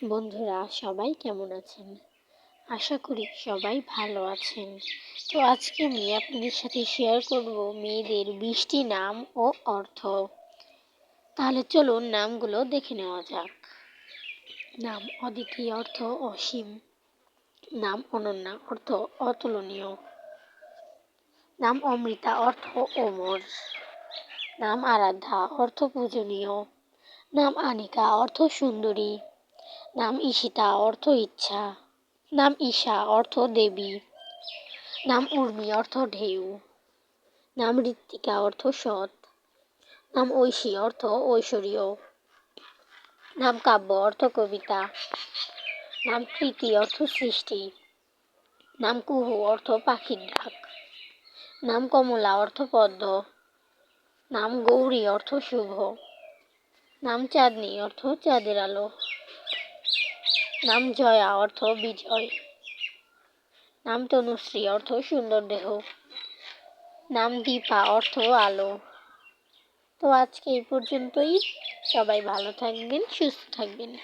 বন্ধুরা সবাই কেমন আছেন? আশা করি সবাই ভালো আছেন। তো আজকে আমি আপনাদের সাথে শেয়ার করব মেয়েদের 20টি নাম ও অর্থ। তাহলে চলুন নামগুলো দেখে নেওয়া যাক। নাম অদিতি অর্থ অসীম। নাম অনন্যা অর্থ অতুলনীয়। নাম অমৃতা অর্থ অমর। নাম আরাধ্যা অর্থ পূজনীয়। নাম আনিকা অর্থ সুন্দরী। নাম ঈশিতা অর্থ ইচ্ছা। নাম ঈশা অর্থ দেবী। নাম উর্মি অর্থ ঢেউ। নাম ঋত্বিকা অর্থ সৎ। নাম ঐশী অর্থ ঐশ্বর্য। নাম কাব্য অর্থ কবিতা। নাম কৃতি অর্থ সৃষ্টি। নাম কুহু অর্থ পাখির ডাক। নাম কমলা অর্থ পদ্ম। নাম গৌরী অর্থ শুভ। নাম চাঁদনী অর্থ চাঁদের আলো। নাম জয়া অর্থ বিজয়। নাম তনুশ্রী অর্থ সুন্দর দেহ। নাম দীপা অর্থ আলো। তো আজকে এই পর্যন্তই। সবাই ভালো থাকবেন, সুস্থ থাকবেন।